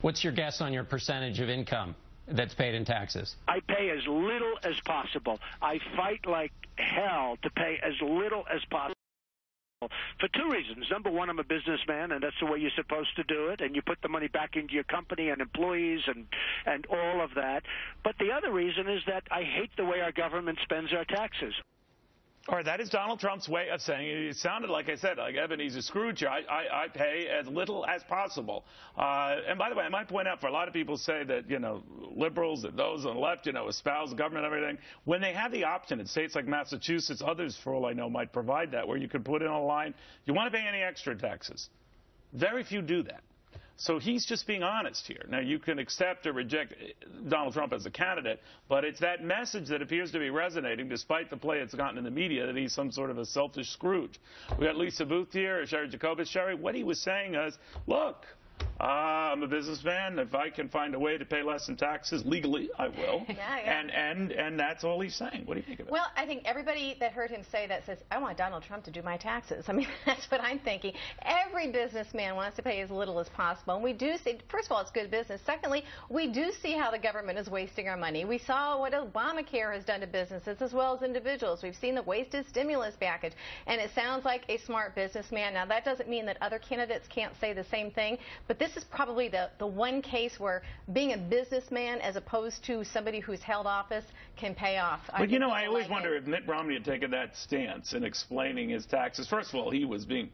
What's your guess on your percentage of income that's paid in taxes? I pay as little as possible. I fight like hell to pay as little as possible. For two reasons. Number one, I'm a businessman, and that's the way you're supposed to do it, and you put the money back into your company and employees and all of that. But the other reason is that I hate the way our government spends our taxes. All right, that is Donald Trump's way of saying it. It sounded like I said, like Ebenezer Scrooge. I pay as little as possible. And by the way, I might point out, for a lot of people say that, liberals and those on the left, espouse the government and everything. When they have the option in states like Massachusetts, others, for all I know, might provide that, where you could put in a line, you want to pay any extra taxes. Very few do that. So he's just being honest here. Now, you can accept or reject Donald Trump as a candidate, but it's that message that appears to be resonating, despite the play it's gotten in the media, that he's some sort of a selfish Scrooge. We got Lisa Booth here, Sherry Jacobus. Sherry, what he was saying is, look, I'm a businessman. If I can find a way to pay less in taxes legally, I will. Yeah. And that's all he's saying. What do you think of it? Well, I think everybody that heard him say that says, I want Donald Trump to do my taxes. I mean, that's what I'm thinking. Every businessman wants to pay as little as possible. And we do see, first of all, it's good business. Secondly, we do see how the government is wasting our money. We saw what Obamacare has done to businesses as well as individuals. We've seen the wasted stimulus package. And it sounds like a smart businessman. Now, that doesn't mean that other candidates can't say the same thing. But this is probably the one case where being a businessman as opposed to somebody who's held office can pay off. But, I always wonder if Mitt Romney had taken that stance in explaining his taxes. First of all, he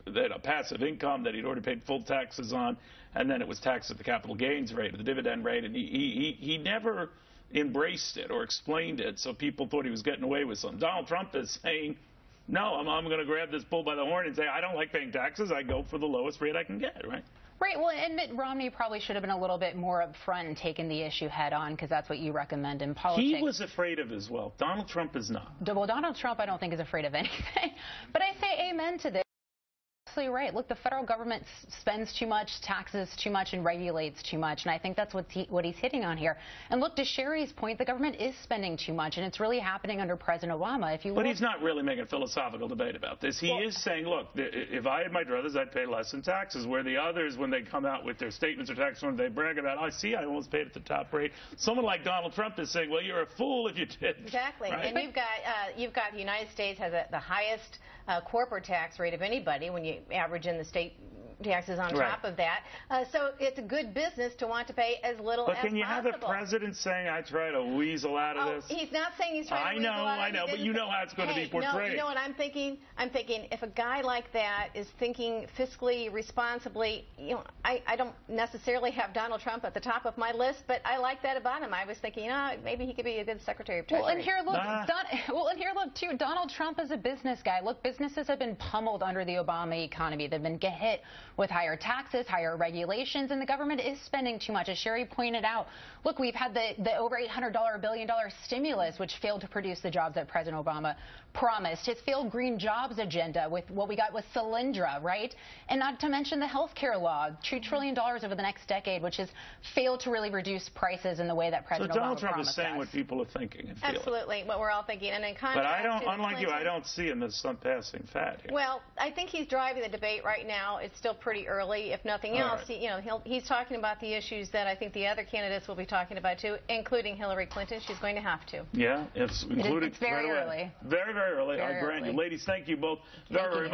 had a passive income that he'd already paid full taxes on, and then it was taxed at the capital gains rate or the dividend rate, and he never embraced it or explained it, so people thought he was getting away with something. Donald Trump is saying, no, I'm going to grab this bull by the horn and say, I don't like paying taxes. I go for the lowest rate I can get, right? Right. Well, and Mitt Romney probably should have been a little bit more upfront and taken the issue head on, because that's what you recommend in politics. He was afraid of his wealth. Donald Trump is not. Well, Donald Trump, I don't think, is afraid of anything. But I say amen to this. Absolutely right. Look, the federal government spends too much, taxes too much, and regulates too much, and I think that's what he's hitting on here. And look, to Sherry's point, the government is spending too much, and it's really happening under President Obama. But he's not really making a philosophical debate about this. He is saying, look, if I had my druthers, I'd pay less in taxes, where the others, when they come out with their statements or tax returns, they brag about, I see, I almost paid at the top rate. Someone like Donald Trump is saying, well, you're a fool if you did. Exactly. Right? And you've got the United States has the highest corporate tax rate of anybody when you average in the state taxes on top of that. So it's a good business to want to pay as little as possible. But can you have a president saying, I try to weasel out of this? He's not saying he's trying to weasel out of it. I know, but you know how it's going to be portrayed. No, you know what I'm thinking? I'm thinking if a guy like that is thinking fiscally responsibly, I don't necessarily have Donald Trump at the top of my list, but I like that about him. I was thinking, maybe he could be a good Secretary of Treasury. Well, and here, look, too, Donald Trump is a business guy. Look, businesses have been pummeled under the Obama economy. They've been hit with higher taxes, higher regulations, and the government is spending too much. As Sherry pointed out, look, we've had the over $800 billion stimulus, which failed to produce the jobs that President Obama promised. His failed green jobs agenda with what we got with Solyndra, right? And not to mention the health care law, $2 trillion over the next decade, which has failed to really reduce prices in the way that President Obama promised. So Donald Trump is saying what people are thinking and feeling. Absolutely, what we're all thinking. And in contrast, but unlike you, I don't see him as some passing fad here. Well, I think he's driving the debate right now. It's still pretty early. If nothing else, he's talking about the issues that I think the other candidates will be talking about too, including Hillary Clinton. She's going to have to. Yeah, it's included. It's very early. Very, very early. I grant you. Ladies, thank you both very much.